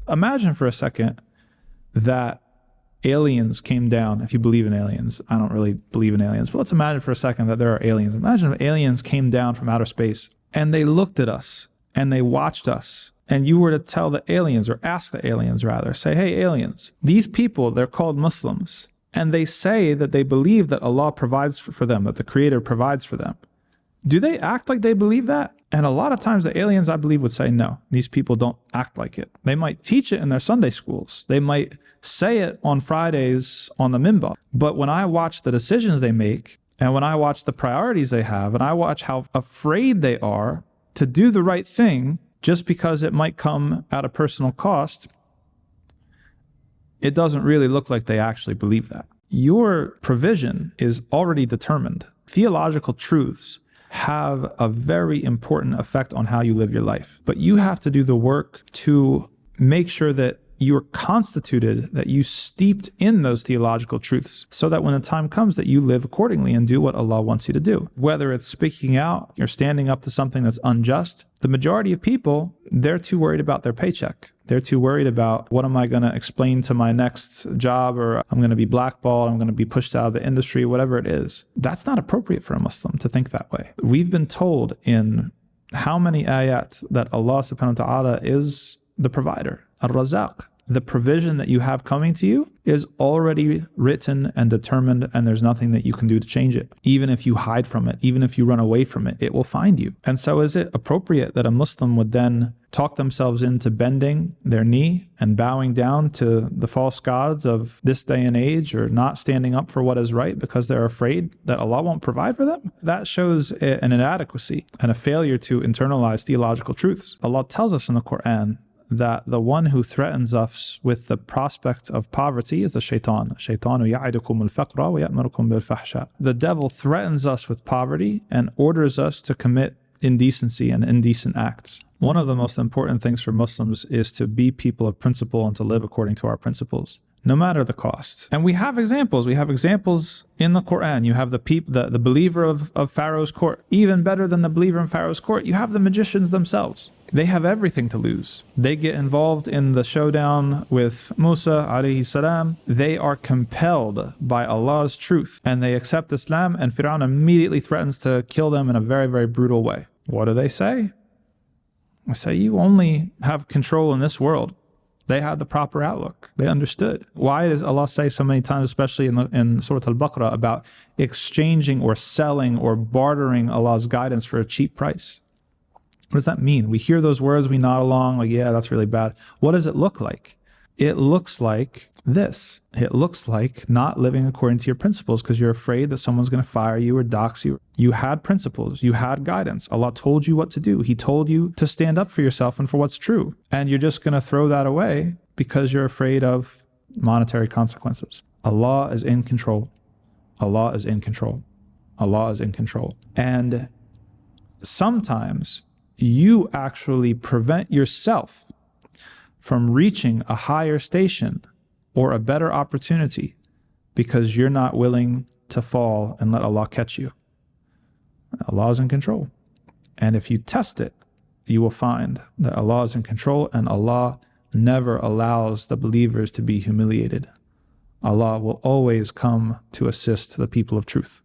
Imagine for a second that aliens came down. If you believe in aliens, I don't really believe in aliens, but let's imagine for a second that there are aliens. Imagine if aliens came down from outer space and they looked at us and they watched us, and you were to tell the aliens, or ask the aliens rather, say, hey aliens, these people, they're called Muslims, and they say that they believe that Allah provides for them, that the Creator provides for them. Do they act like they believe that? And a lot of times the aliens, I believe, would say, no, these people don't act like it. They might teach it in their Sunday schools. They might say it on Fridays on the minbar. But when I watch the decisions they make, and when I watch the priorities they have, and I watch how afraid they are to do the right thing just because it might come at a personal cost, it doesn't really look like they actually believe that. Your provision is already determined. Theological truths have a very important effect on how you live your life. But you have to do the work to make sure that you're constituted, that you steeped in those theological truths, so that when the time comes that you live accordingly and do what Allah wants you to do. Whether it's speaking out or standing up to something that's unjust, the majority of people, they're too worried about their paycheck. They're too worried about, what am I going to explain to my next job, or I'm going to be blackballed, I'm going to be pushed out of the industry, whatever it is. That's not appropriate for a Muslim to think that way. We've been told in how many ayat that Allah subhanahu wa ta'ala is the provider, Ar-Razaq. The provision that you have coming to you is already written and determined, and there's nothing that you can do to change it. Even if you hide from it, even if you run away from it, it will find you. And so is it appropriate that a Muslim would then talk themselves into bending their knee and bowing down to the false gods of this day and age, or not standing up for what is right because they're afraid that Allah won't provide for them? That shows an inadequacy and a failure to internalize theological truths. Allah tells us in the Quran that the one who threatens us with the prospect of poverty is the shaitan. Shaitanu ya'idukum al-faqra wa ya'murukum bil-fahsha. The devil threatens us with poverty and orders us to commit indecency and indecent acts. One of the most important things for Muslims is to be people of principle and to live according to our principles, no matter the cost. And we have examples. We have examples in the Quran. You have the believer of Pharaoh's court. Even better than the believer in Pharaoh's court, you have the magicians themselves. They have everything to lose. They get involved in the showdown with Musa alayhi salam. They are compelled by Allah's truth, and they accept Islam, and Fir'aun immediately threatens to kill them in a very, very brutal way. What do they say? They say, you only have control in this world. They had the proper outlook. They understood. Why does Allah say so many times, especially in Surah Al-Baqarah, about exchanging or selling or bartering Allah's guidance for a cheap price? What does that mean? We hear those words, we nod along, like, yeah, that's really bad. What does it look like? It looks like this. It looks like not living according to your principles because you're afraid that someone's going to fire you or dox you. You had principles. You had guidance. Allah told you what to do. He told you to stand up for yourself and for what's true. And you're just going to throw that away because you're afraid of monetary consequences. Allah is in control. Allah is in control. Allah is in control. And sometimes you actually prevent yourself from reaching a higher station or a better opportunity because you're not willing to fall and let Allah catch you. Allah is in control. And if you test it, you will find that Allah is in control, and Allah never allows the believers to be humiliated. Allah will always come to assist the people of truth.